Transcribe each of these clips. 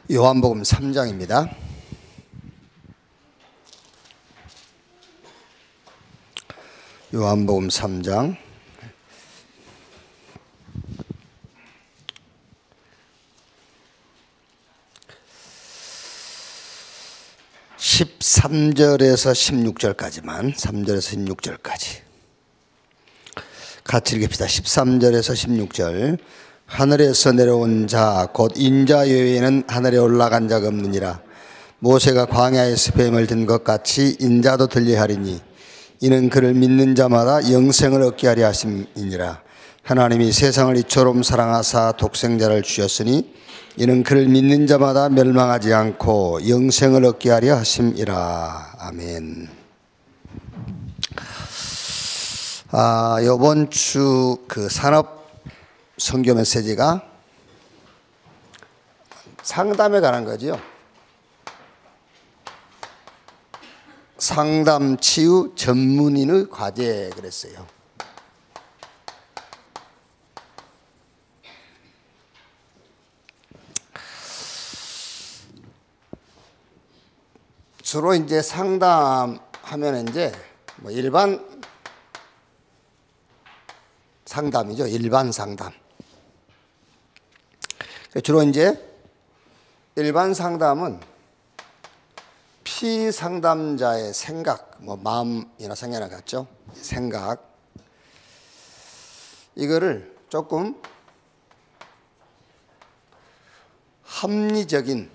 요한복음 3장입니다. 요한복음 3장 13절에서 16절까지만 3절에서 16절까지 같이 읽읍시다. 13절에서 16절. 하늘에서 내려온 자 곧 인자 외에는 하늘에 올라간 자가 없느니라. 모세가 광야에서 뱀을 든 것 같이 인자도 들려 하리니 이는 그를 믿는 자마다 영생을 얻게 하려 하심이니라. 하나님이 세상을 이처럼 사랑하사 독생자를 주셨으니 이는 그를 믿는 자마다 멸망하지 않고 영생을 얻게 하려 하심이라. 아멘. 이번 주 그 산업 선교 메시지가 상담에 관한 거죠. 상담 치유 전문인의 과제 그랬어요. 주로 이제 상담하면 이제 뭐 일반 상담이죠. 일반 상담. 주로 이제 일반 상담은 피상담자의 생각, 뭐 마음이나 생각이나 같죠. 생각. 이거를 조금 합리적인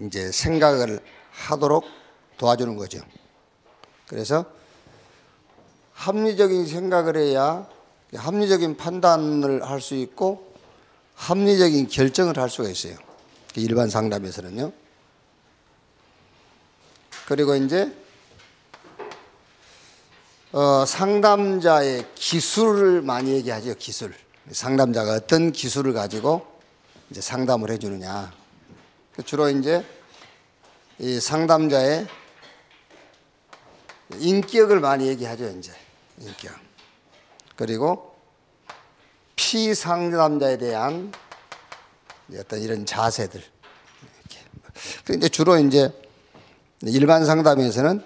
이제 생각을 하도록 도와주는 거죠. 그래서 합리적인 생각을 해야 합리적인 판단을 할 수 있고 합리적인 결정을 할 수가 있어요. 일반 상담에서는요. 그리고 이제 상담자의 기술을 많이 얘기하죠. 기술. 상담자가 어떤 기술을 가지고 이제 상담을 해주느냐. 주로 이제 이 상담자의 인격을 많이 얘기하죠. 이제 인격. 그리고 피상담자에 대한 어떤 이런 자세들. 그런데 주로 이제 일반 상담에서는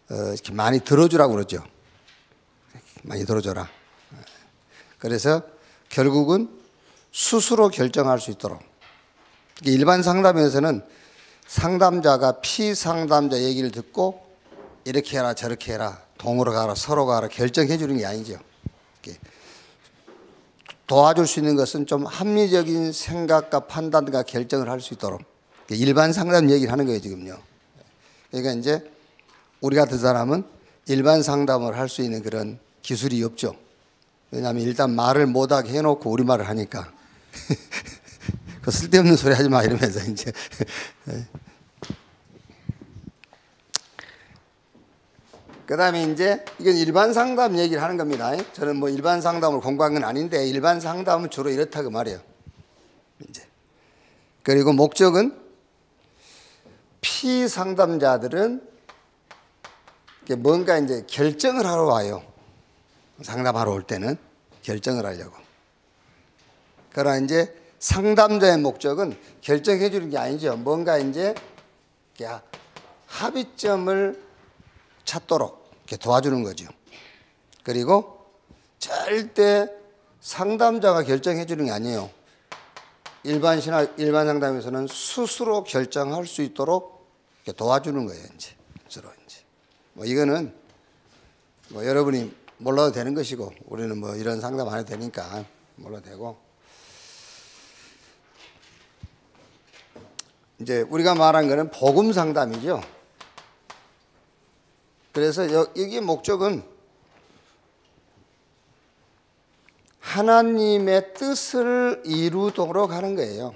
이렇게 많이 들어주라고 그러죠. 많이 들어줘라. 그래서 결국은 스스로 결정할 수 있도록. 일반 상담에서는 상담자가 피상담자 얘기를 듣고 이렇게 해라 저렇게 해라 동으로 가라 서로 가라 결정해 주는 게 아니죠. 도와줄 수 있는 것은 좀 합리적인 생각과 판단과 결정을 할 수 있도록 일반 상담 얘기를 하는 거예요 지금요. 그러니까 이제 우리 같은 사람은 일반 상담을 할 수 있는 그런 기술이 없죠. 왜냐하면 일단 말을 못하게 해놓고 우리말을 하니까 그 쓸데없는 소리 하지 마 이러면서 이제 그 다음에 이제 이건 일반 상담 얘기를 하는 겁니다. 저는 뭐 일반 상담을 공부한 건 아닌데 일반 상담은 주로 이렇다고 말해요. 이제 그리고 목적은 피상담자들은 뭔가 이제 결정을 하러 와요. 상담하러 올 때는 결정을 하려고. 그러나 이제 상담자의 목적은 결정해 주는 게 아니죠. 뭔가 이제 합의점을 찾도록 이렇게 도와주는 거죠. 그리고 절대 상담자가 결정해 주는 게 아니에요. 일반 상담에서는 스스로 결정할 수 있도록 이렇게 도와주는 거예요. 이제 서로 이제 뭐 이거는 뭐 여러분이 몰라도 되는 것이고 우리는 뭐 이런 상담 안 해도 되니까 몰라도 되고 이제 우리가 말한 거는 복음 상담이죠. 그래서 여기의 목적은 하나님의 뜻을 이루도록 하는 거예요.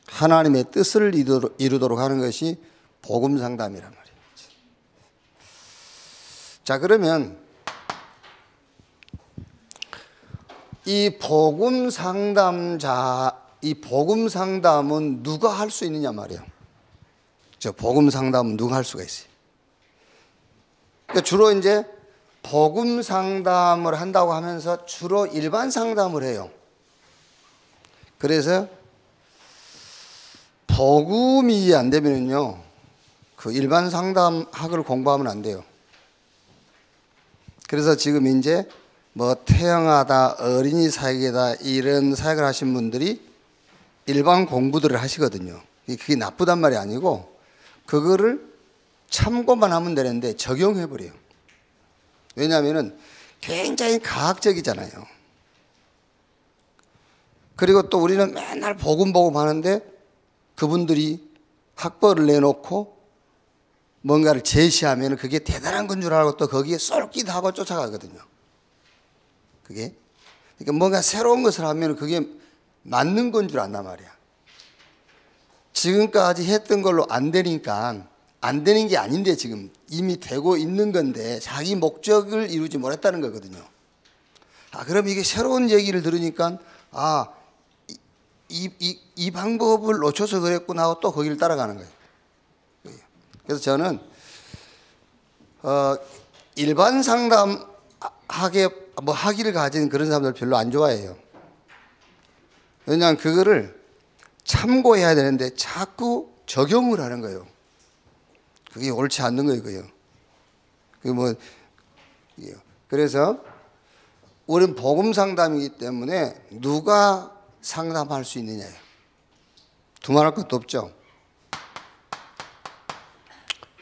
하나님의 뜻을 이루도록 하는 것이 복음 상담이란 말이에요. 자, 그러면 이 복음 상담은 누가 할 수 있느냐 말이에요. 복음 상담은 누가 할 수가 있어요. 그러니까 주로 이제 복음 상담을 한다고 하면서 주로 일반 상담을 해요. 그래서 복음이 안 되면요, 그 일반 상담학을 공부하면 안 돼요. 그래서 지금 이제 뭐 태영하다, 어린이 사역이다 이런 사역을 하신 분들이 일반 공부들을 하시거든요. 그게 나쁘단 말이 아니고 그거를 참고만 하면 되는데 적용해버려요. 왜냐하면 굉장히 과학적이잖아요. 그리고 또 우리는 맨날 복음 하는데 그분들이 학벌을 내놓고 뭔가를 제시하면 그게 대단한 건 줄 알고 또 거기에 쏠기도 하고 쫓아가거든요. 그게. 그러니까 뭔가 새로운 것을 하면 그게 맞는 건 줄 안단 말이야. 지금까지 했던 걸로 안 되니까 안 되는 게 아닌데 지금 이미 되고 있는 건데 자기 목적을 이루지 못했다는 거거든요. 그럼 이게 새로운 얘기를 들으니까 이 방법을 놓쳐서 그랬구나 하고 또 거기를 따라가는 거예요. 그래서 저는 일반 학위를 가진 그런 사람들 별로 안 좋아해요. 왜냐하면 그거를 참고해야 되는데 자꾸 적용을 하는 거예요. 그게 옳지 않는 거예요. 그래서 우리는 복음 상담이기 때문에 누가 상담할 수 있느냐예요. 두말할 것도 없죠.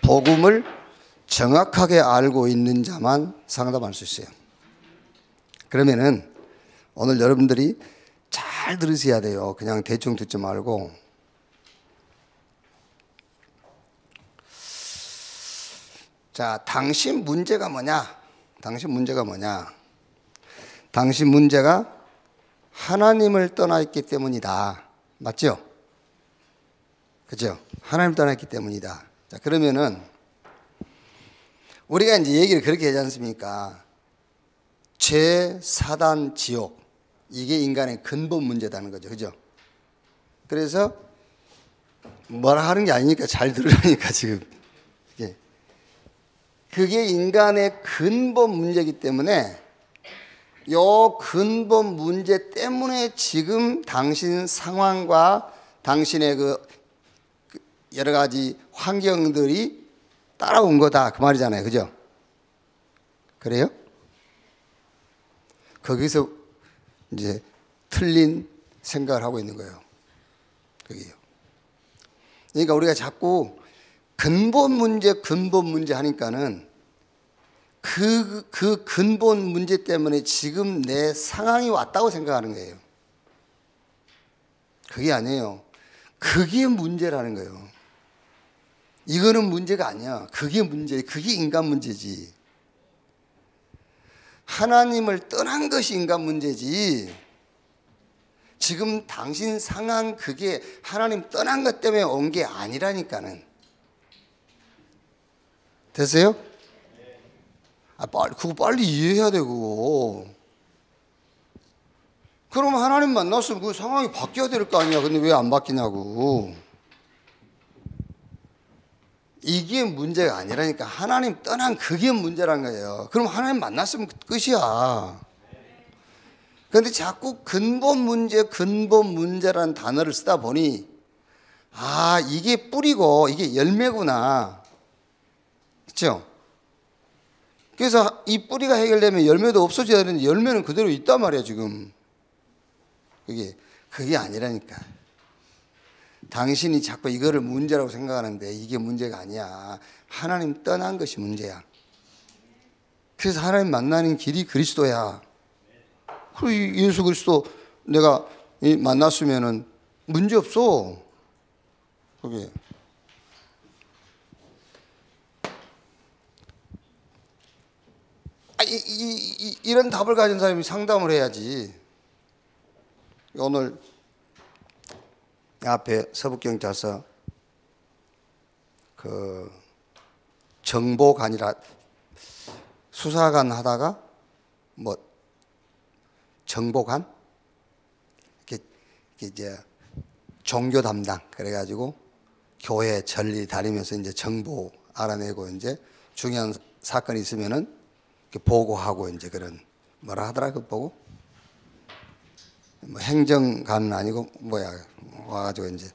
복음을 정확하게 알고 있는 자만 상담할 수 있어요. 그러면은 오늘 여러분들이 잘 들으셔야 돼요. 그냥 대충 듣지 말고. 자, 당신 문제가 뭐냐? 당신 문제가 하나님을 떠나 있기 때문이다. 맞죠? 그죠? 하나님을 떠나 있기 때문이다. 자, 그러면은 우리가 이제 얘기를 그렇게 하지 않습니까? 죄, 사단, 지옥. 이게 인간의 근본 문제다는 거죠. 그죠? 그래서 뭐라 하는 게 아니니까 잘 들으라니까 지금. 그게 인간의 근본 문제이기 때문에 요 근본 문제 때문에 지금 당신 상황과 당신의 그 여러 가지 환경들이 따라온 거다. 그 말이잖아요. 그죠? 그래요? 거기서 이제 틀린 생각을 하고 있는 거예요. 그게요. 그러니까 우리가 자꾸 근본 문제 하니까는 그 근본 문제 때문에 지금 내 상황이 왔다고 생각하는 거예요. 그게 아니에요. 그게 문제라는 거예요. 이거는 문제가 아니야. 그게 인간 문제지. 하나님을 떠난 것이 인간 문제지. 지금 당신 상황 그게 하나님 떠난 것 때문에 온 게 아니라니까는. 됐어요? 그거 빨리 이해해야 돼, 그거. 그럼 하나님 만났으면 그 상황이 바뀌어야 될 거 아니야. 근데 왜 안 바뀌냐고. 이게 문제가 아니라니까. 하나님 떠난 그게 문제란 거예요. 그럼 하나님 만났으면 끝이야. 그런데 자꾸 근본 문제라는 단어를 쓰다 보니 이게 뿌리고 이게 열매구나. 그렇죠? 그래서 이 뿌리가 해결되면 열매도 없어져야 되는데 열매는 그대로 있단 말이야 지금. 그게 아니라니까. 당신이 자꾸 이거를 문제라고 생각하는데 이게 문제가 아니야. 하나님 떠난 것이 문제야. 그래서 하나님 만나는 길이 그리스도야. 그리고 예수 그리스도 내가 만났으면은 문제 없어. 그게. 이런 답을 가진 사람이 상담을 해야지. 오늘 앞에 서북경찰서 그 정보관이라 수사관 하다가 뭐 정보관 이렇게 이제 종교 담당 그래가지고 교회 전리 다니면서 이제 정보 알아내고 이제 중요한 사건이 있으면은 보고하고 이제 그런 뭐라 하더라 그 보고 뭐 행정관은 아니고 와가지고 이제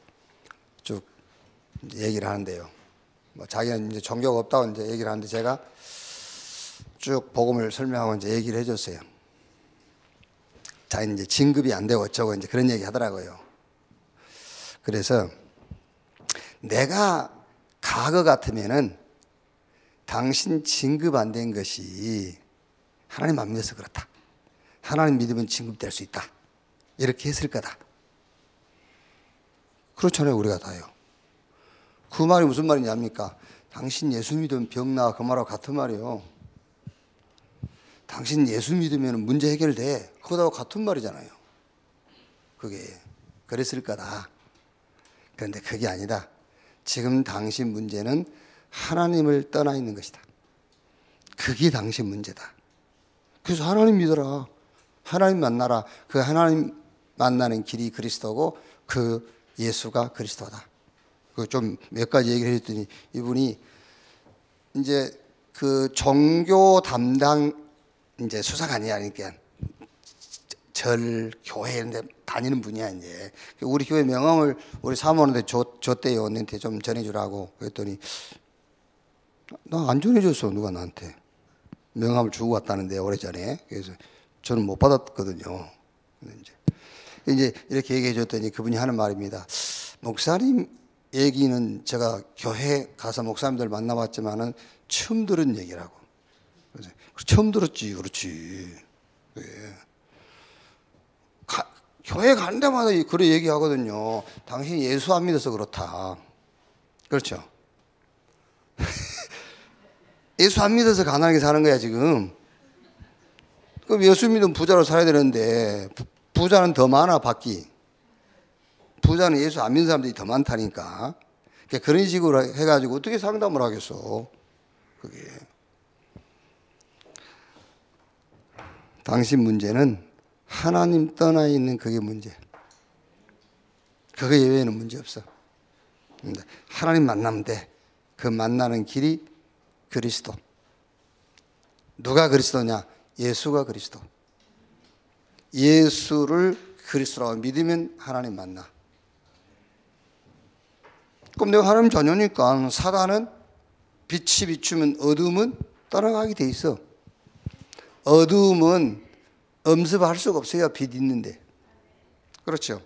쭉 이제 얘기를 하는데요. 뭐 자기는 이제 종교가 없다고 이제 얘기를 하는데 제가 쭉 복음을 설명하고 이제 얘기를 해줬어요. 자기는 이제 진급이 안 되고 어쩌고 이제 그런 얘기 하더라고요. 그래서 내가 과거 같으면은 당신 진급 안 된 것이 하나님 안 믿어서 그렇다. 하나님 믿으면 진급될 수 있다. 이렇게 했을 거다. 그렇잖아요, 우리가 다요. 그 말이 무슨 말이냐입니까? 당신 예수 믿으면 병 나아, 그 말하고 같은 말이에요. 당신 예수 믿으면 문제 해결돼. 그거하고 같은 말이잖아요. 그게 그랬을 거다. 그런데 그게 아니다. 지금 당신 문제는 하나님을 떠나 있는 것이다. 그게 당신 문제다. 그래서 하나님 믿어라. 하나님 만나라. 그 하나님 만나는 길이 그리스도고 그 예수가 그리스도다. 그 좀 몇 가지 얘기를 했더니 이분이 이제 그 종교 담당 이제 수사관이 아니니까 절 교회 이런 데 다니는 분이야 이제. 우리 교회 명함을 우리 사모한테 줬대요. 언니한테 좀 전해주라고. 그랬더니 나 안 전해줬어. 누가 나한테 명함을 주고 왔다는데 오래전에. 그래서 저는 못 받았거든요. 이제 이렇게 얘기해 줬더니 그분이 하는 말입니다. 목사님 얘기는 제가 교회 가서 목사님들 만나봤지만은 처음 들은 얘기라고. 그래서 처음 들었지. 그렇지. 네. 교회 가는 데마다 그런 얘기하거든요. 당신이 예수 안 믿어서 그렇다. 그렇죠. 예수 안 믿어서 가난하게 사는 거야 지금. 그럼 예수 믿으면 부자로 살아야 되는데 부자는 더 많아 밖이. 부자는 예수 안 믿는 사람들이 더 많다니까. 그런 식으로 해가지고 어떻게 상담을 하겠어. 그게. 당신 문제는 하나님 떠나 있는 그게 문제. 그거 예외에는 문제 없어. 하나님 만나면 돼. 그 만나는 길이 그리스도. 누가 그리스도냐? 예수가 그리스도. 예수를 그리스도라고 믿으면 하나님 만나. 그럼 내가 하나님 자녀니까 사단은 빛이 비추면 어둠은 떠나가게 돼 있어. 어둠은 엄습할 수가 없어요. 빛 있는데. 그렇죠.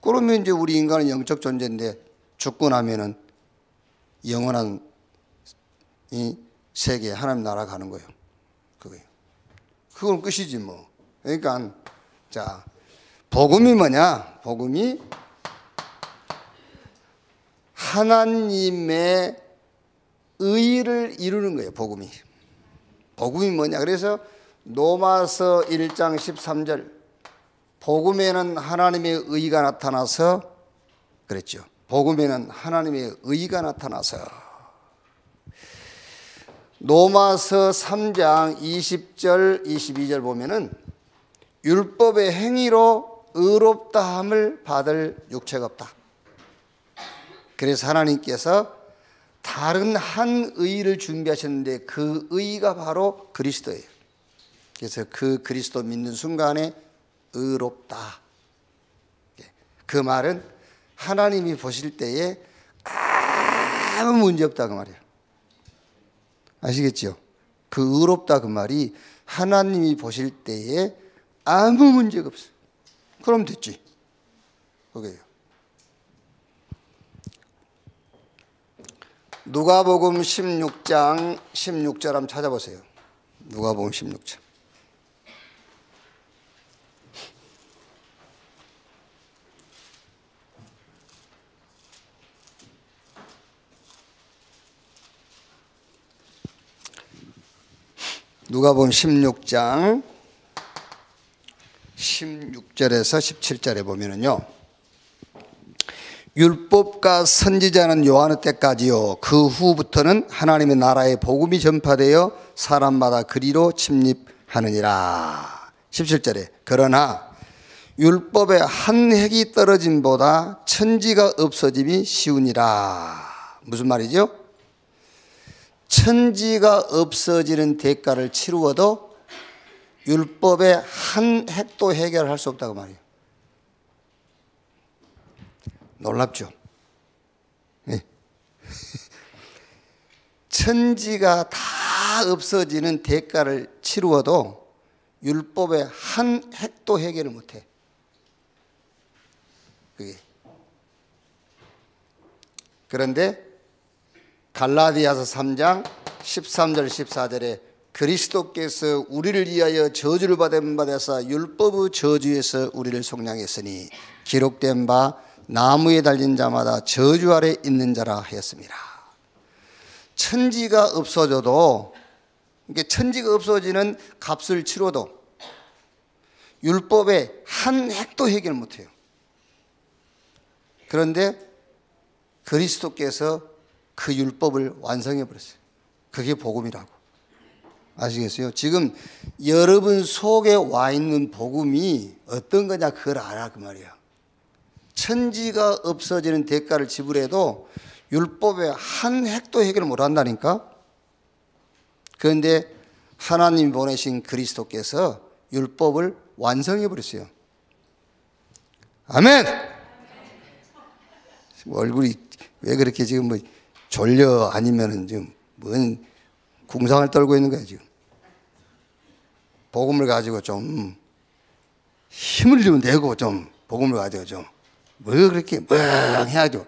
그러면 이제 우리 인간은 영적 존재인데 죽고 나면은 영원한 이 세계에 하나님 나라 가는 거예요. 그거예요. 그건 끝이지 뭐. 그러니까 자, 복음이 뭐냐? 복음이 하나님의 의를 이루는 거예요. 복음이. 복음이 뭐냐? 그래서 로마서 1장 13절 복음에는 하나님의 의가 나타나서 그랬죠. 복음에는 하나님의 의가 나타나서. 로마서 3장 20절 22절 보면은 율법의 행위로 의롭다함을 받을 육체가 없다. 그래서 하나님께서 다른 한 의를 준비하셨는데 그 의가 바로 그리스도예요. 그래서 그 그리스도 믿는 순간에 의롭다. 그 말은 하나님이 보실 때에 아무 문제 없다 그 말이에요. 아시겠죠? 그 의롭다 그 말이 하나님이 보실 때에 아무 문제가 없어요. 그럼 됐지. 그게요. 누가복음 16장 16절 한번 찾아보세요. 누가복음 16장. 누가복음 16장 16절에서 17절에 보면은요. 율법과 선지자는 요한의 때까지요. 그 후부터는 하나님의 나라의 복음이 전파되어 사람마다 그리로 침입하느니라. 17절에 그러나 율법의 한 획이 떨어짐보다 천지가 없어짐이 쉬우니라. 무슨 말이죠? 천지가 없어지는 대가를 치루어도 율법의 한 획도 해결할 수 없다고 말이에요. 놀랍죠? 천지가 다 없어지는 대가를 치루어도 율법의 한 획도 해결을 못해. 그게. 그런데 갈라디아서 3장 13절 14절에 그리스도께서 우리를 위하여 저주를 받은 바되사 율법의 저주에서 우리를 속량했으니 기록된 바 나무에 달린 자마다 저주 아래 있는 자라 하였습니다. 천지가 없어져도, 천지가 없어지는 값을 치러도 율법의 한 획도 해결 못해요. 그런데 그리스도께서 그 율법을 완성해 버렸어요. 그게 복음이라고. 아시겠어요? 지금 여러분 속에 와 있는 복음이 어떤 거냐 그걸 알아 그 말이야. 천지가 없어지는 대가를 지불해도 율법의 한 획도 해결을 못 한다니까. 그런데 하나님 보내신 그리스도께서 율법을 완성해 버렸어요. 아멘. 얼굴이 왜 그렇게 지금 뭐 졸려 아니면은 지금 뭔 궁상을 떨고 있는 거야 지금. 복음을 가지고 좀 힘을 좀 내고 좀 복음을 가지고 좀 뭐 그렇게 멍해야죠.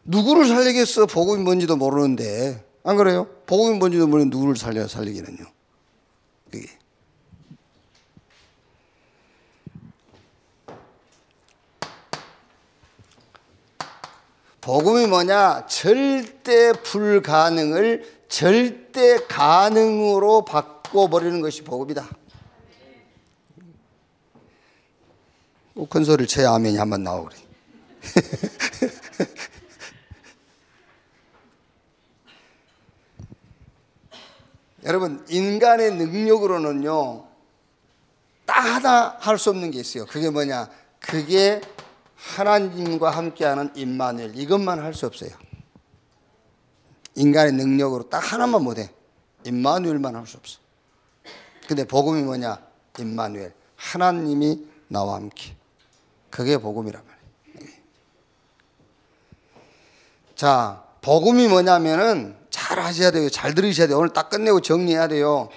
누구를 살리겠어? 복음이 뭔지도 모르는데. 안 그래요? 복음이 뭔지도 모르는 누구를 살리기는요. 그게. 복음이 뭐냐? 절대 불가능을 절대 가능으로 바꿔버리는 것이 복음이다. 큰 소리를 쳐야 아멘이 한번 나오고 그래. 여러분, 인간의 능력으로는요, 딱 하나 할 수 없는 게 있어요. 그게 뭐냐? 그게 하나님과 함께하는 임마누엘. 이것만 할 수 없어요. 인간의 능력으로 딱 하나만 못해. 임마누엘만 할 수 없어. 근데 복음이 뭐냐? 임마누엘. 하나님이 나와 함께. 그게 복음이란 말이에요. 자, 복음이 뭐냐면은 잘 하셔야 돼요. 잘 들으셔야 돼요. 오늘 딱 끝내고 정리해야 돼요.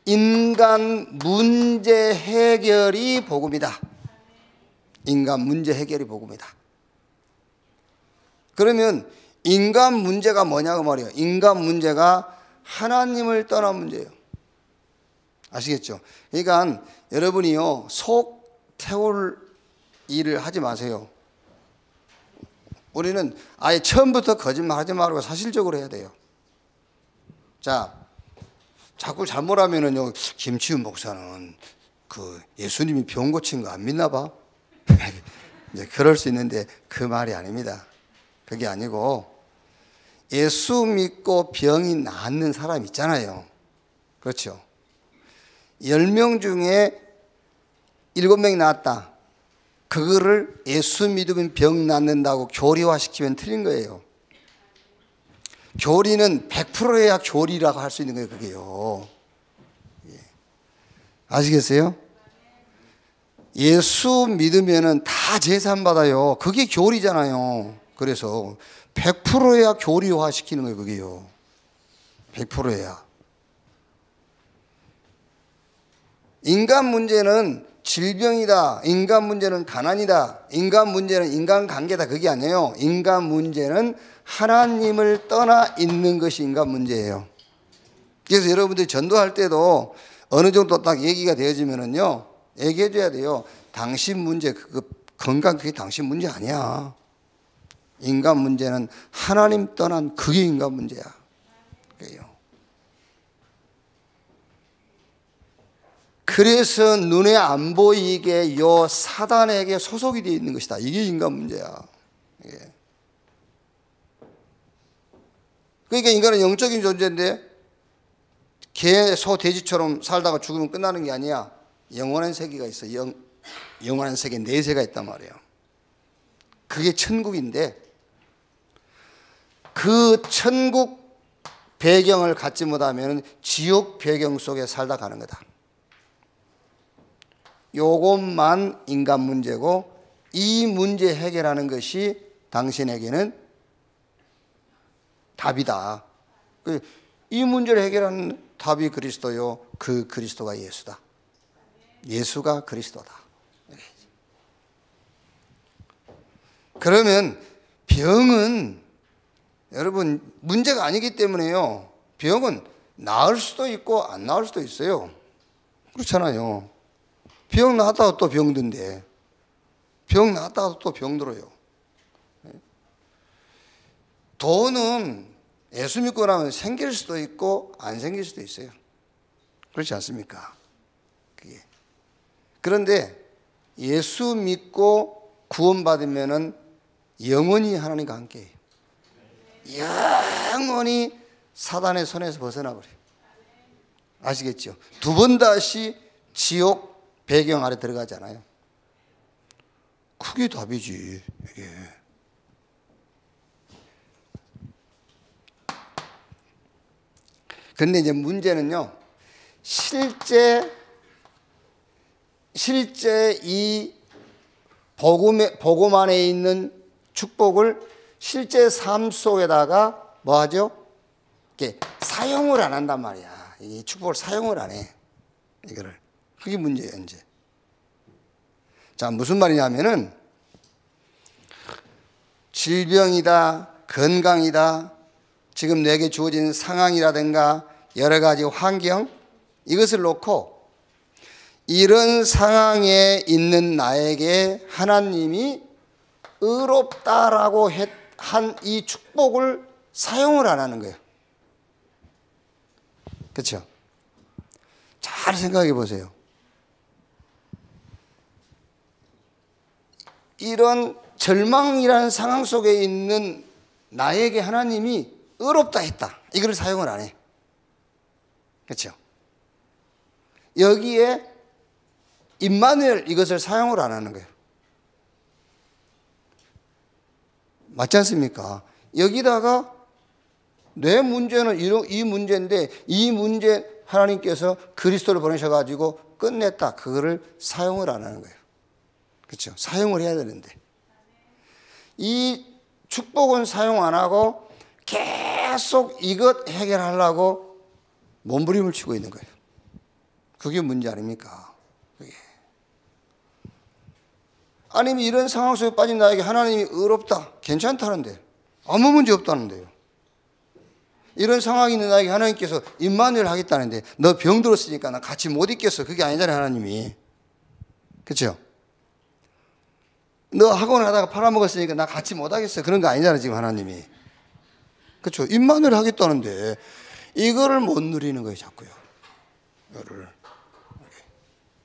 인간 문제 해결이 복음이다. 인간 문제 해결이 복음이다. 그러면 인간 문제가 뭐냐고 말이에요. 인간 문제가 하나님을 떠난 문제예요. 아시겠죠? 그러니까 여러분이요, 속 태울 일을 하지 마세요. 우리는 아예 처음부터 거짓말 하지 말고 사실적으로 해야 돼요. 자, 자꾸 잘못하면은요, 김치훈 목사는 그 예수님이 병 고친 거 안 믿나 봐? 이제 그럴 수 있는데 그 말이 아닙니다. 그게 아니고 예수 믿고 병이 낫는 사람 있잖아요. 그렇죠? 10명 중에 7명이 낫다. 그거를 예수 믿으면 병 낫는다고 교리화시키면 틀린 거예요. 교리는 100%여야 교리라고 할 수 있는 거예요. 그게요. 아시겠어요? 예수 믿으면은 다 제산 받아요. 그게 교리잖아요. 그래서 100%여야 교리화 시키는 거예요. 그게요. 100%여야. 인간 문제는 질병이다. 인간 문제는 가난이다. 인간 문제는 인간관계다. 그게 아니에요. 인간 문제는 하나님을 떠나 있는 것이 인간 문제예요. 그래서 여러분들이 전도할 때도 어느 정도 딱 얘기가 되어지면은요, 얘기해 줘야 돼요. 당신 문제, 건강 그게 당신 문제 아니야. 인간 문제는 하나님 떠난 그게 인간 문제야. 그래요. 그래서 눈에 안 보이게 요 사단에게 소속이 되어 있는 것이다. 이게 인간 문제야. 이게. 그러니까 인간은 영적인 존재인데 개, 소, 돼지처럼 살다가 죽으면 끝나는 게 아니야. 영원한 세계가 있어. 영원한 세계 4세가 있단 말이에요. 그게 천국인데 그 천국 배경을 갖지 못하면 지옥 배경 속에 살다 가는 거다. 요것만 인간 문제고 이 문제 해결하는 것이 당신에게는 답이다. 이 문제를 해결하는 답이 그리스도요. 그 그리스도가 예수다. 예수가 그리스도다. 그러면 병은 여러분 문제가 아니기 때문에요. 병은 나을 수도 있고 안 나을 수도 있어요. 그렇잖아요. 병 나았다가 또 병든데 병 나았다가 또 병들어요. 돈은 예수 믿고 나면 생길 수도 있고 안 생길 수도 있어요. 그렇지 않습니까? 그게. 그런데 예수 믿고 구원받으면은 영원히 하나님과 함께해요. 영원히 사단의 손에서 벗어나 버려요. 아시겠죠? 두 번 다시 지옥 배경 아래 들어가지 않아요. 그게 답이지. 이게. 근데 이제 문제는요, 실제 이 복음 안에 있는 축복을 실제 삶 속에다가 뭐 하죠? 이렇게 사용을 안 한단 말이야. 이 축복을 사용을 안 해. 이거를. 그게 문제예요, 이제. 자, 무슨 말이냐면은 질병이다, 건강이다, 지금 내게 주어진 상황이라든가 여러 가지 환경, 이것을 놓고 이런 상황에 있는 나에게 하나님이 의롭다라고 한 이 축복을 사용을 안 하는 거예요. 그렇죠? 잘 생각해 보세요. 이런 절망이라는 상황 속에 있는 나에게 하나님이 의롭다 했다. 이걸 사용을 안 해. 그렇죠? 여기에 임마누엘 이것을 사용을 안 하는 거예요. 맞지 않습니까? 여기다가 내 문제는 이 문제인데 이 문제 하나님께서 그리스도를 보내셔가지고 끝냈다. 그거를 사용을 안 하는 거예요. 그렇죠? 사용을 해야 되는데 이 축복은 사용 안 하고 계속 이것 해결하려고 몸부림을 치고 있는 거예요. 그게 문제 아닙니까? 그게. 아니면 이런 상황 속에 빠진 나에게 하나님이 의롭다, 괜찮다는데 아무 문제 없다는데요. 이런 상황이 있는 나에게 하나님께서 임마누엘 하겠다는데 너 병들었으니까 나 같이 못 있겠어. 그게 아니잖아요, 하나님이. 그렇죠? 너 학원 하다가 팔아먹었으니까 나 같이 못 하겠어. 그런 거 아니잖아요, 지금 하나님이. 그렇죠? 임마누엘 하겠다는데 이거를 못 누리는 거예요, 자꾸요. 이거를.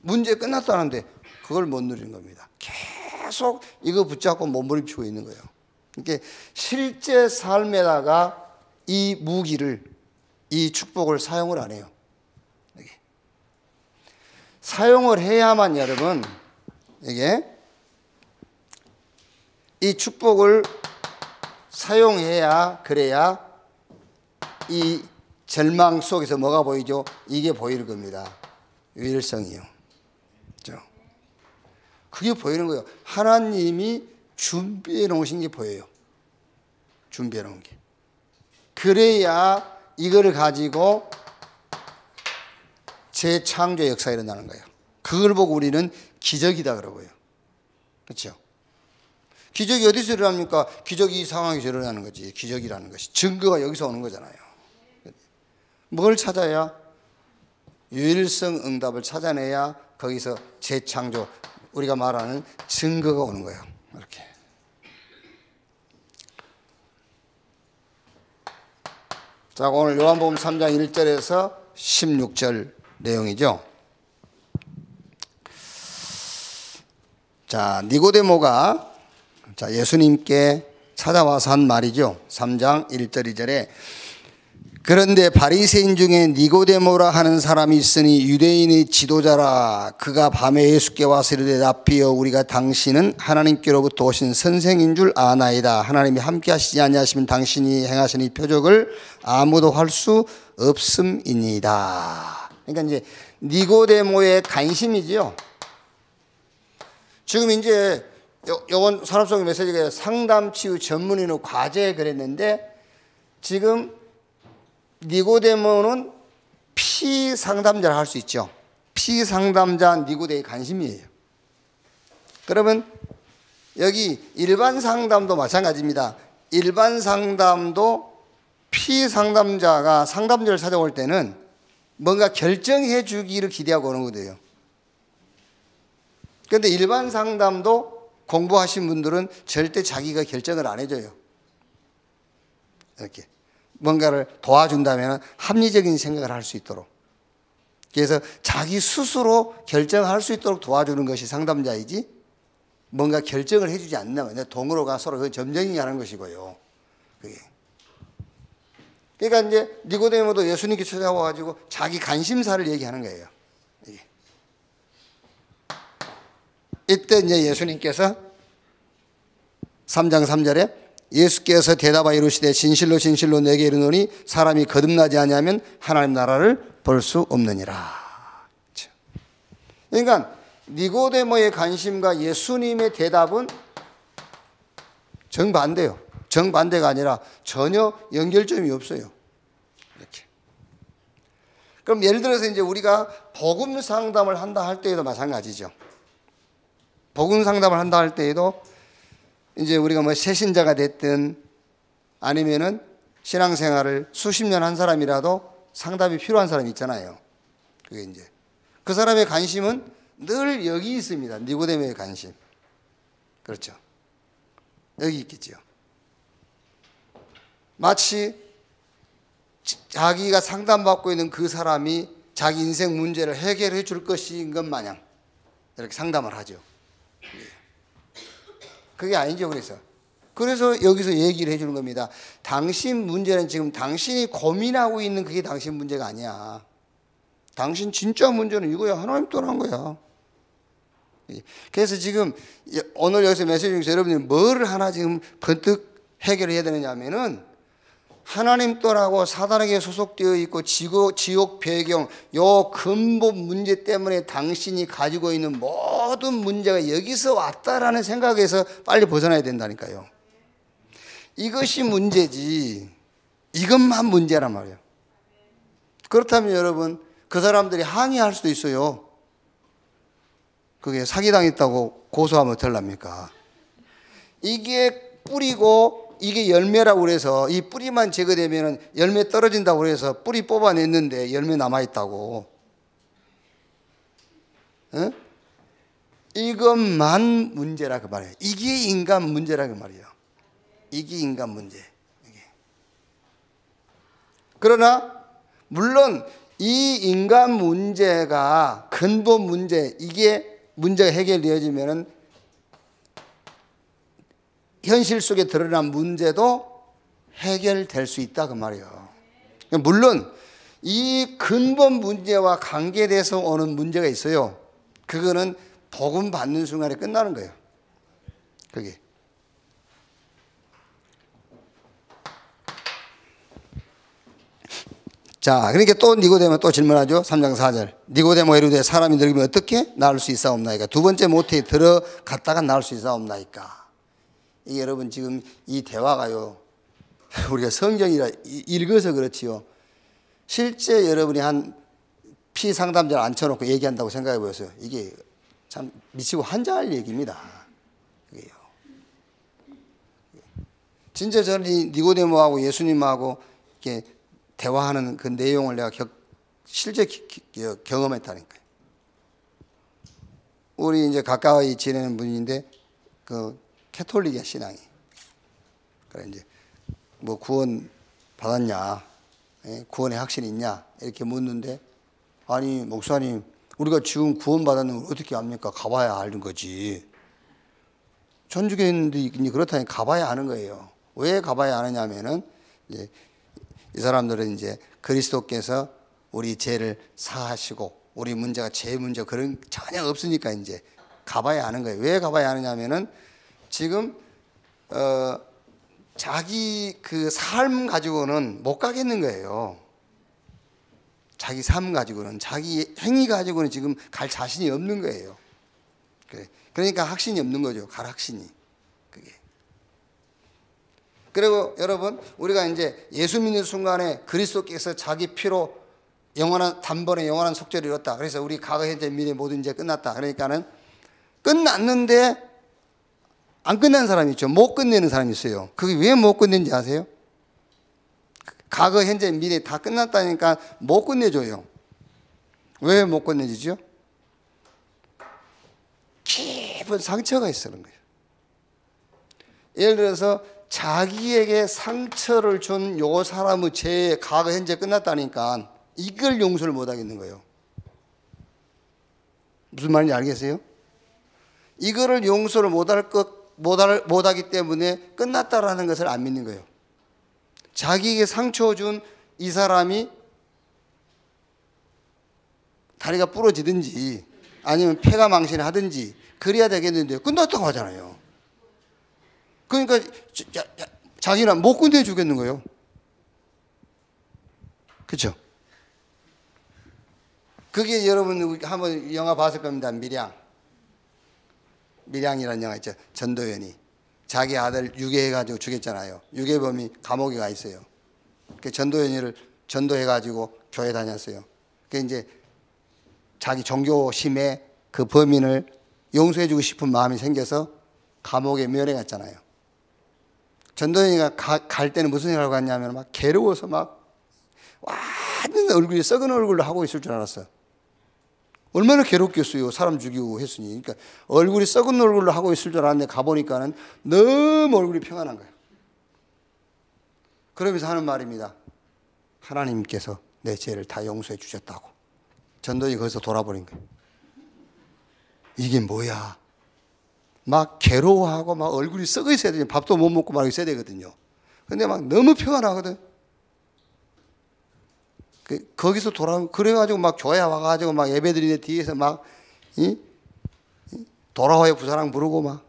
문제 끝났다는데 그걸 못 누리는 겁니다. 계속 이거 붙잡고 몸부림치고 있는 거예요. 이게 실제 삶에다가 이 무기를, 이 축복을 사용을 안 해요. 사용을 해야만 여러분, 이게 이 축복을 사용해야, 그래야 이 절망 속에서 뭐가 보이죠? 이게 보일 겁니다. 유일성이요. 그렇죠? 그게 보이는 거예요. 하나님이 준비해 놓으신 게 보여요. 준비해 놓은 게. 그래야 이거를 가지고 재창조 역사가 일어나는 거예요. 그걸 보고 우리는 기적이다 그러고요. 그렇죠? 기적이 어디서 일어납니까? 기적이 이 상황에서 일어나는 거지. 기적이라는 것이. 증거가 여기서 오는 거잖아요. 뭘 찾아야? 유일성 응답을 찾아내야 거기서 재창조, 우리가 말하는 증거가 오는 거예요. 이렇게. 자, 오늘 요한복음 3장 1절에서 16절 내용이죠. 자, 니고데모가 예수님께 찾아와서 한 말이죠. 3장 1절 2절에 그런데 바리새인 중에 니고데모라 하는 사람이 있으니 유대인의 지도자라. 그가 밤에 예수께 와서 이르되 라삐여, 우리가 당신은 하나님께로부터 오신 선생인 줄 아나이다. 하나님이 함께 하시지 아니하시면 당신이 행하신 이 표적을 아무도 할 수 없음이니이다. 그러니까 이제 니고데모의 관심이지요. 지금 이제 요건 산업성 메시지가 상담 치유 전문의는 과제에 그랬는데, 지금 니고데모는 피상담자를 할 수 있죠. 피상담자 니고데의 관심이에요. 그러면 여기 일반 상담도 마찬가지입니다. 일반 상담도 피상담자가 상담자를 찾아올 때는 뭔가 결정해 주기를 기대하고 오는 거예요. 그런데 일반 상담도 공부하신 분들은 절대 자기가 결정을 안 해줘요. 이렇게 뭔가를 도와준다면 합리적인 생각을 할 수 있도록, 그래서 자기 스스로 결정할 수 있도록 도와주는 것이 상담자이지, 뭔가 결정을 해주지 않는다면 동으로가 서로 점쟁이 하는 것이고요. 그게. 그러니까 이제 니고데모도 예수님께 찾아와가지고 자기 관심사를 얘기하는 거예요. 이게. 이때 이제 예수님께서 3장 3절에 예수께서 대답하여 이르시되 진실로 진실로 내게 이르노니 사람이 거듭나지 아니하면 하나님 나라를 볼 수 없느니라. 그러니까 니고데모의 관심과 예수님의 대답은 정반대요. 정반대가 아니라 전혀 연결점이 없어요. 이렇게. 그럼 예를 들어서 이제 우리가 복음 상담을 한다 할 때에도 마찬가지죠. 복음 상담을 한다 할 때에도 이제 우리가 뭐 새신자가 됐든 아니면은 신앙생활을 수십 년 한 사람이라도 상담이 필요한 사람이 있잖아요. 그게 이제 그 사람의 관심은 늘 여기 있습니다. 니고데모의 관심. 그렇죠. 여기 있겠죠. 마치 자기가 상담받고 있는 그 사람이 자기 인생 문제를 해결해 줄 것인 것 마냥 이렇게 상담을 하죠. 그게 아니죠. 그래서 여기서 얘기를 해주는 겁니다. 당신 문제는 지금 당신이 고민하고 있는 그게 당신 문제가 아니야. 당신 진짜 문제는 이거야. 하나님 떠난 거야. 그래서 지금 오늘 여기서 메시지 중에서 여러분들이 뭘 하나 지금 번뜩 해결해야 되느냐 하면은, 하나님 떠나고 사단에게 소속되어 있고 지옥 배경, 요 근본 문제 때문에 당신이 가지고 있는 모든 문제가 여기서 왔다라는 생각에서 빨리 벗어나야 된다니까요. 이것이 문제지 이것만 문제란 말이에요. 그렇다면 여러분, 그 사람들이 항의할 수도 있어요. 그게 사기당했다고 고소하면 어떡합니까? 이게 뿌리고 이게 열매라고 그래서 이 뿌리만 제거되면 열매 떨어진다고 그래서 뿌리 뽑아냈는데 열매 남아있다고. 어? 이것만 문제라 그 말이에요. 이게 인간 문제라 그 말이에요. 이게 인간 문제. 이게. 그러나 물론 이 인간 문제가 근본 문제, 이게 문제가 해결되어지면은 현실 속에 드러난 문제도 해결될 수 있다 그 말이에요. 물론 이 근본 문제와 관계돼서 오는 문제가 있어요. 그거는 복음 받는 순간에 끝나는 거예요. 그게. 자, 그러니까 또 니고데모 또 질문하죠. 3장 4절. 니고데모 이르되 사람이 늙으면 어떻게 나을 수 있사옵나이까? 두 번째 모태에 들어갔다가 나을 수 있사옵나이까? 이게 여러분 지금 이 대화가요, 우리가 성경이라 읽어서 그렇지요. 실제 여러분이 한 피상담자를 앉혀놓고 얘기한다고 생각해 보세요. 이게 참 미치고 환장할 얘기입니다. 그게요. 진짜 저는 이 니고데모하고 예수님하고 이렇게 대화하는 그 내용을 내가 실제 경험했다니까요. 우리 이제 가까이 지내는 분인데 그 캐톨릭의 신앙이. 그래 이제 뭐 구원 받았냐, 구원의 확신이 있냐 이렇게 묻는데, 아니 목사님, 우리가 지금 구원 받았는 걸 어떻게 압니까? 가봐야 아는 거지. 천주교인들이 그렇다니 가봐야 아는 거예요. 왜 가봐야 아느냐면은 이제 이 사람들은 이제 그리스도께서 우리 죄를 사하시고 우리 문제가 죄 문제 그런 전혀 없으니까 이제 가봐야 아는 거예요. 왜 가봐야 아느냐면은 지금 자기 그 삶 가지고는 못 가겠는 거예요. 자기 삶 가지고는, 자기 행위 가지고는 지금 갈 자신이 없는 거예요. 그러니까 확신이 없는 거죠. 갈확신이. 그게. 그리고 여러분, 우리가 이제 예수 믿는 순간에 그리스도께서 자기 피로 영원한 단번에 영원한 속죄를 이뤘다. 그래서 우리 과거, 현재, 미래 모든 이제 끝났다. 그러니까는 끝났는데 안 끝난 사람이 있죠. 못 끝내는 사람이 있어요. 그게 왜 못 끝낸지 아세요? 과거, 현재, 미래 다 끝났다니까 못 끝내줘요. 왜 못 끝내주죠? 깊은 상처가 있어는 거예요. 예를 들어서 자기에게 상처를 준 요 사람의 죄 과거, 현재 끝났다니까 이걸 용서를 못 하겠는 거예요. 무슨 말인지 알겠어요? 이거를 용서를 못하기 때문에 끝났다라는 것을 안 믿는 거예요. 자기에게 상처 준 이 사람이 다리가 부러지든지 아니면 폐가 망신하든지 그래야 되겠는데 끝났다고 하잖아요. 그러니까 자기는 못 끝내주겠는 거예요. 그렇죠? 그게 여러분 한번 영화 봤을 겁니다. 밀양이라는 영화 있죠. 전도연이 자기 아들 유괴해가지고 죽였잖아요. 유괴범이 감옥에 가 있어요. 그 전도연이를 전도해가지고 교회 다녔어요. 그 이제 자기 종교심에 그 범인을 용서해주고 싶은 마음이 생겨서 감옥에 면회갔잖아요. 전도연이가 갈 때는 무슨 생각을 갔냐면 막 괴로워서 막 완전 얼굴이 썩은 얼굴로 하고 있을 줄 알았어요. 얼마나 괴롭겠어요. 사람 죽이고 했으니. 그러니까 얼굴이 썩은 얼굴로 하고 있을 줄 알았는데 가보니까는 너무 얼굴이 평안한 거예요. 그러면서 하는 말입니다. 하나님께서 내 죄를 다 용서해 주셨다고. 전도연이 거기서 돌아버린 거예요. 이게 뭐야? 막 괴로워하고 막 얼굴이 썩어 있어야 되죠. 밥도 못 먹고 막 있어야 되거든요. 근데 막 너무 평안하거든. 거기서 그래가지고 막 교회 와가지고 막 예배 드리는 뒤에서 막, 도라와의 부사랑 부르고 막,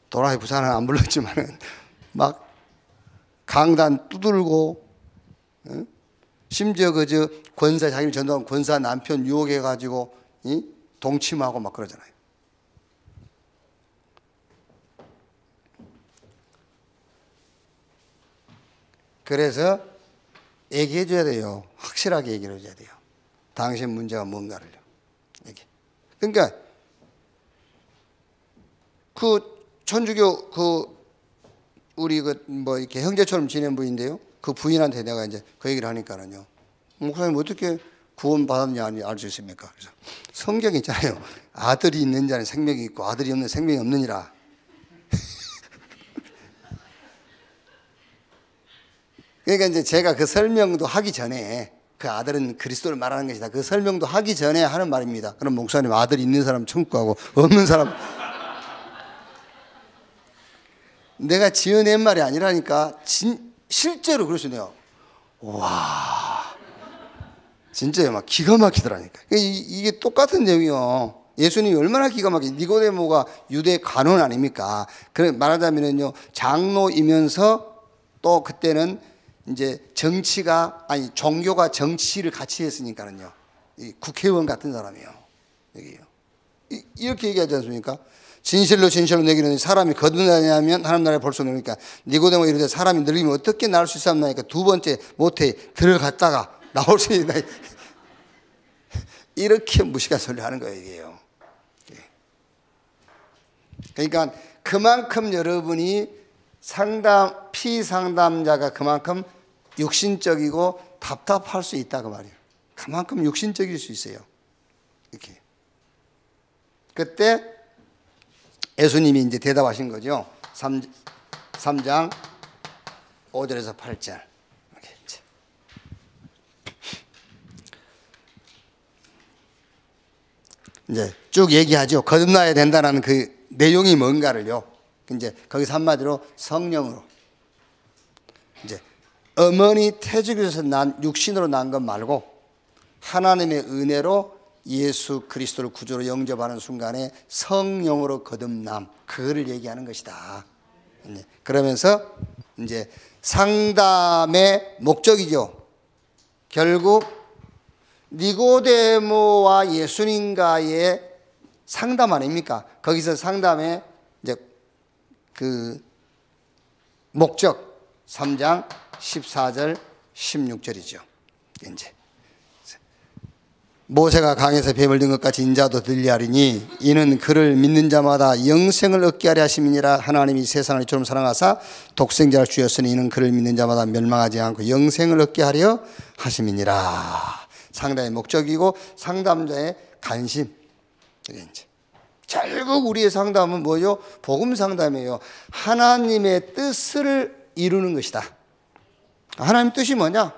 도라와의 부사는 안 불렀지만은 막 강단 두들고, 심지어 권사, 자기를 전도한 권사 남편 유혹해가지고, 동침하고 막 그러잖아요. 그래서 얘기해 줘야 돼요. 확실하게 얘기를 해줘야 돼요. 당신 문제가 뭔가를요. 얘기. 그러니까 그 천주교 우리 뭐 이렇게 형제처럼 지낸 분인데요. 그 부인한테 내가 이제 그 얘기를 하니까는요. 목사님 어떻게 구원 받았냐 알 수 있습니까? 그래서 성경에 있잖아요. 아들이 있는 자는 생명이 있고 아들이 없는 생명이 없느니라. 그러니까 이제 제가 그 설명도 하기 전에 그 아들은 그리스도를 말하는 것이다. 그 설명도 하기 전에 하는 말입니다. 그럼 목사님 아들이 있는 사람 천국 가고 없는 사람 내가 지어낸 말이 아니라니까 실제로 그러시네요. 와 진짜요. 막 기가 막히더라니까. 이게 똑같은 내용이요. 예수님이 얼마나 기가 막히게 니고데모가 유대 관원 아닙니까? 그래 말하자면은요 장로이면서 또 그때는 이제 종교가 정치를 같이 했으니까는요. 이 국회의원 같은 사람이에요. 여기요. 이렇게 얘기하지 않습니까? 진실로 내기는 사람이 거듭나냐면 하나님 나라에 볼 수 없으니까 니고데모 이르되 사람이 늙으면 어떻게 나올 수 있었나니까 두 번째 모태에 들어갔다가 나올 수 있나 이렇게 무식한 소리를 하는 거예요. 이게요. 그러니까 그만큼 여러분이 피상담자가 그만큼 육신적이고 답답할 수 있다 그 말이에요. 그만큼 육신적일 수 있어요. 이렇게. 그때 예수님이 이제 대답하신 거죠. 3장 5절에서 8절. 이제 쭉 얘기하죠. 거듭나야 된다는 그 내용이 뭔가를요. 이제 거기서 한마디로 성령으로. 이제 어머니 태중에서 육신으로 난 것 말고 하나님의 은혜로 예수 그리스도를 구주로 영접하는 순간에 성령으로 거듭남, 그거를 얘기하는 것이다. 그러면서 이제 상담의 목적이죠. 결국 니고데모와 예수님과의 상담 아닙니까? 거기서 상담의 이제 그 목적 3장 14절 16절이죠. 이제 모세가 강에서 뱀을 든 것 같이 인자도 들리하리니 이는 그를 믿는 자마다 영생을 얻게 하려 하심이니라. 하나님이 세상을 이처럼 사랑하사 독생자를 주셨으니 이는 그를 믿는 자마다 멸망하지 않고 영생을 얻게 하려 하심이니라. 상담의 목적이고 상담자의 관심. 이제 결국 우리의 상담은 뭐죠? 복음 상담이에요. 하나님의 뜻을 이루는 것이다. 하나님 뜻이 뭐냐?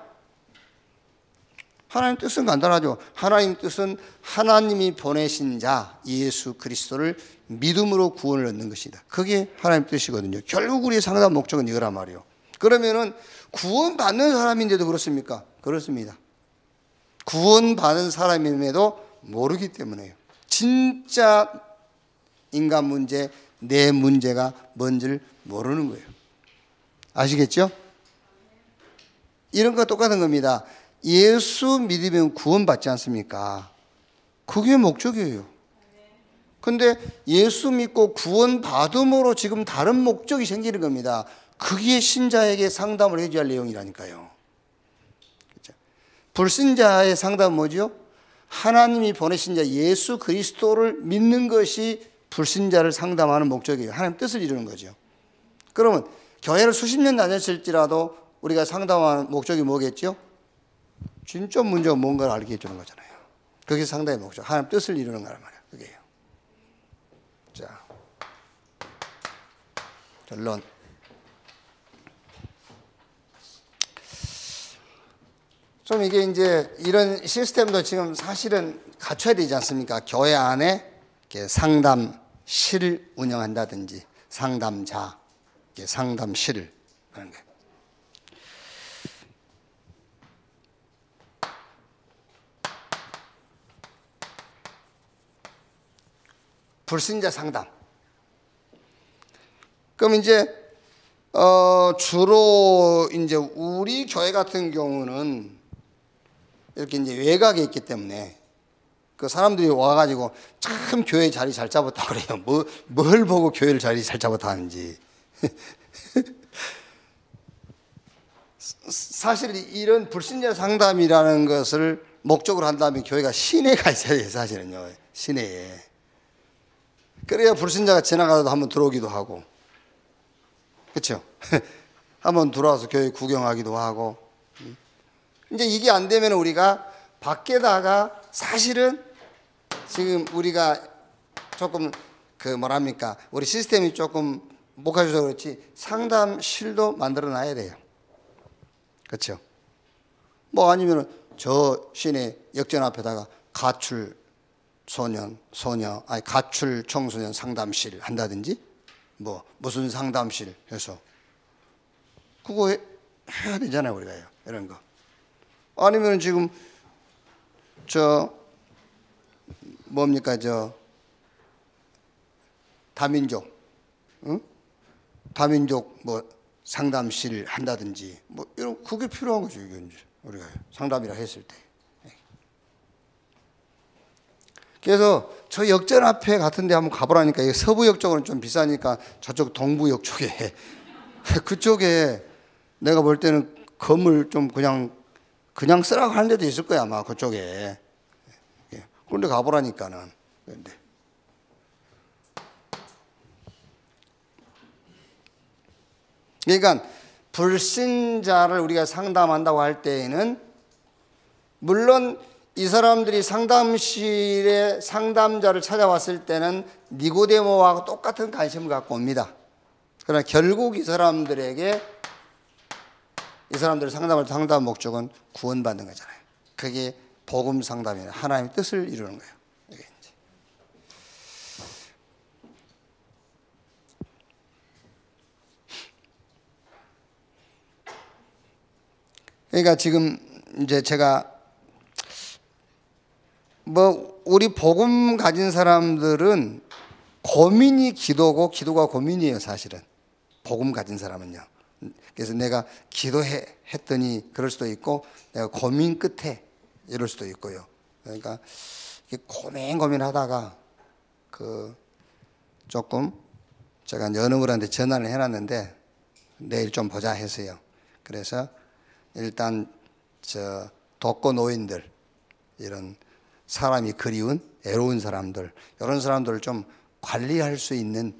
하나님 뜻은 간단하죠. 하나님 뜻은 하나님이 보내신 자 예수 그리스도를 믿음으로 구원을 얻는 것이다. 그게 하나님 뜻이거든요. 결국 우리의 상담 목적은 이거란 말이에요. 그러면은 구원받는 사람인데도 그렇습니까? 그렇습니다. 구원받은 사람임에도 모르기 때문에요. 진짜 인간 문제, 내 문제가 뭔지를 모르는 거예요. 아시겠죠? 이런 거 똑같은 겁니다. 예수 믿으면 구원받지 않습니까? 그게 목적이에요. 근데 예수 믿고 구원받음으로 지금 다른 목적이 생기는 겁니다. 그게 신자에게 상담을 해줘야 할 내용이라니까요. 그렇죠? 불신자의 상담은 뭐죠? 하나님이 보내신 자 예수 그리스도를 믿는 것이 불신자를 상담하는 목적이에요. 하나님 뜻을 이루는 거죠. 그러면 교회를 수십 년 다녔을지라도 우리가 상담하는 목적이 뭐겠죠? 진짜 문제가 뭔가를 알게 해주는 거잖아요. 그게 상당히 목적. 하나님 뜻을 이루는 거란 말이에요. 그게요. 자, 결론. 좀 이게 이제 이런 시스템도 지금 사실은 갖춰야 되지 않습니까? 교회 안에 이렇게 상담실을 운영한다든지 상담자, 상담실을 하는 거예요. 불신자 상담. 그럼 이제 주로 이제 우리 교회 같은 경우는 이렇게 이제 외곽에 있기 때문에 그 사람들이 와가지고 참 교회 자리 잘 잡았다 그래요. 뭘 보고 교회를 자리 잘 잡았다 하는지. 사실 이런 불신자 상담이라는 것을 목적으로 한다면 교회가 시내가 있어야 돼요. 사실은요. 시내에. 그래야 불신자가 지나가도 한번 들어오기도 하고, 그렇죠? 한번 들어와서 교회 구경하기도 하고. 이제 이게 안 되면 우리가 밖에다가 사실은 지금 우리가 조금 우리 시스템이 조금 못가져서 그렇지 상담실도 만들어 놔야 돼요. 그렇죠? 뭐 아니면 저 시내 역전 앞에다가 가출 청소년 상담실 한다든지 뭐 무슨 상담실 해서 그거 해야 되잖아요. 우리가요. 이런 거. 아니면 지금 다민족 뭐 상담실 한다든지 뭐 이런 그게 필요한 거죠. 이게 이제 우리가 상담이라 했을 때. 그래서 저 역전 앞에 같은 데 한번 가보라니까 이게 서부역 쪽은 좀 비싸니까 저쪽 동부역 쪽에 그쪽에 내가 볼 때는 건물 좀 그냥 쓰라고 하는 데도 있을 거야 아마 그쪽에. 그런데 가보라니까는. 그런데 그러니까 불신자를 우리가 상담한다고 할 때에는 물론 이 사람들이 상담실에 상담자를 찾아왔을 때는 니고데모와 똑같은 관심을 갖고 옵니다. 그러나 결국 이 사람들의 상담 목적은 구원받는 거잖아요. 그게 복음 상담이에요. 하나님의 뜻을 이루는 거예요. 이게 이제. 그러니까 지금 이제 제가 우리 복음 가진 사람들은 고민이 기도고 기도가 고민이에요. 사실은 복음 가진 사람은요. 그래서 내가 기도했더니 그럴 수도 있고 내가 고민 끝에 이럴 수도 있고요. 그러니까 고민하다가 조금 제가 이제 어느 분한테 전화를 해놨는데 내일 좀 보자 해서요. 그래서 일단 독거 노인들, 이런 사람이 그리운 애로운 사람들, 이런 사람들을 좀 관리할 수 있는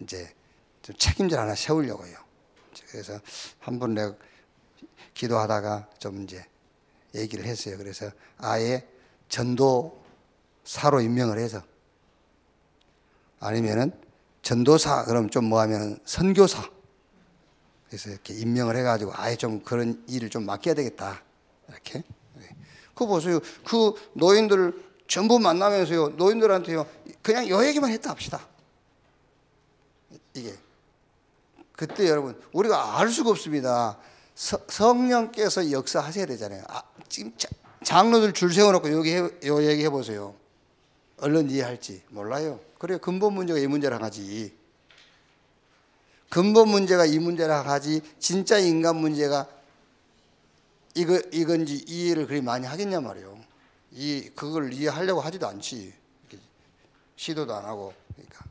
이제 좀 책임질 하나 세우려고요. 그래서 한 번 내가 기도하다가 좀 이제 얘기를 했어요. 그래서 아예 전도사로 임명을 해서, 아니면은 전도사 그럼 좀 뭐하면 선교사, 그래서 이렇게 임명을 해가지고 아예 좀 그런 일을 좀 맡겨야 되겠다 이렇게. 그거 보세요. 그 노인들 전부 만나면서요, 노인들한테요 그냥 요 얘기만 했다 합시다. 이게 그때 여러분 우리가 알 수가 없습니다. 성령께서 역사하셔야 되잖아요. 지금 장로들 줄 세워놓고 요 얘기 해보세요. 얼른 이해할지 몰라요. 그래, 근본 문제가 이 문제라 하지. 근본 문제가 이 문제라 하지, 진짜 인간 문제가 이건지 이해를 그리 많이 하겠냐 말이에요. 그걸 이해하려고 하지도 않지. 시도도 안 하고. 그러니까.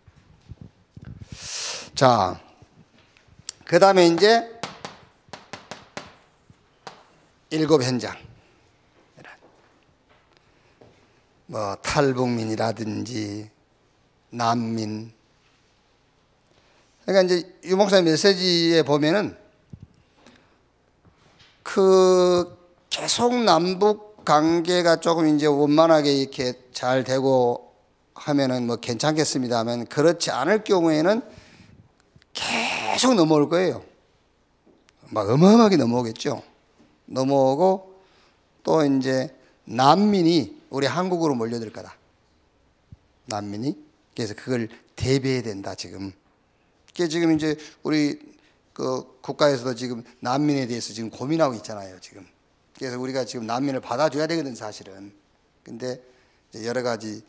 자, 그 다음에 이제 7 현장. 뭐 탈북민이라든지 난민. 그러니까 이제 유 목사님 메시지에 보면은 계속 남북 관계가 조금 이제 원만하게 이렇게 잘 되고 하면은 뭐 괜찮겠습니다만, 그렇지 않을 경우에는 계속 넘어올 거예요. 막 어마어마하게 넘어오겠죠. 넘어오고 또 이제 난민이 우리 한국으로 몰려들 거다. 난민이. 그래서 그걸 대비해야 된다 지금. 그게 지금 이제 우리 국가에서도 지금 난민에 대해서 지금 고민하고 있잖아요 지금. 그래서 우리가 지금 난민을 받아줘야 되거든 사실은. 근데 이제 여러 가지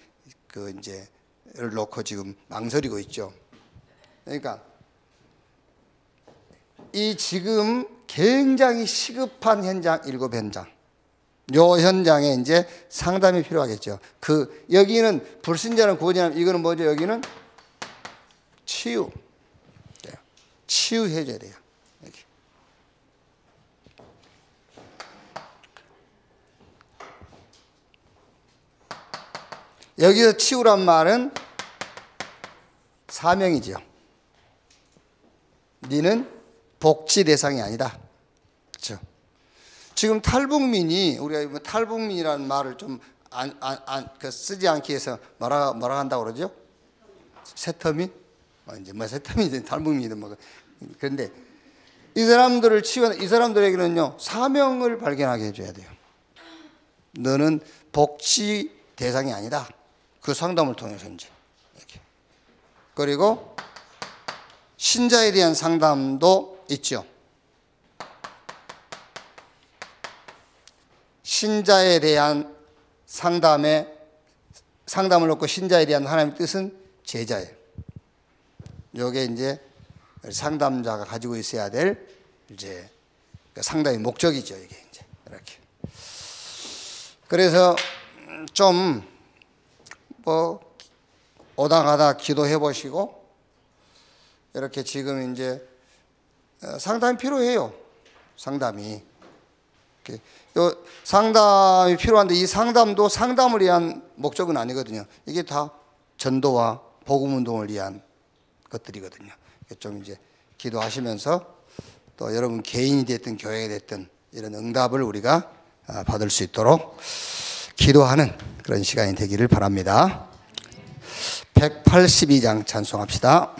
이제를 놓고 지금 망설이고 있죠. 그러니까 이 지금 굉장히 시급한 현장 7 현장. 요 현장에 이제 상담이 필요하겠죠. 여기는 불신자는 구원자는, 이거는 뭐죠? 여기는 치유. 치유해줘야 돼요. 여기서 치유란 말은 사명이죠. 너는 복지 대상이 아니다. 그렇죠? 지금 탈북민이, 우리가 뭐 탈북민이라는 말을 좀 쓰지 않기 위해서 뭐라 한다고 그러죠? 세터민? 이제 뭐 세터민이든 탈북민이든 뭐. 그런데 이 사람들을 이 사람들에게는요 사명을 발견하게 해줘야 돼요. 너는 복지 대상이 아니다. 그 상담을 통해서 이제 이렇게. 그리고 신자에 대한 상담도 있죠. 신자에 대한 상담을 놓고 신자에 대한 하나님의 뜻은 제자예요. 요게 이제 상담자가 가지고 있어야 될 이제 상담의 목적이죠. 이게 이제 이렇게. 그래서 좀 뭐 오다 가다 기도해 보시고, 이렇게 지금 이제 상담이 필요해요. 상담이. 요 상담이 필요한데, 이 상담도 상담을 위한 목적은 아니거든요. 이게 다 전도와 복음 운동을 위한 것들이거든요. 좀 이제 기도하시면서 또 여러분 개인이 됐든 교회가 됐든 이런 응답을 우리가 받을 수 있도록 기도하는 그런 시간이 되기를 바랍니다. 182장 찬송합시다.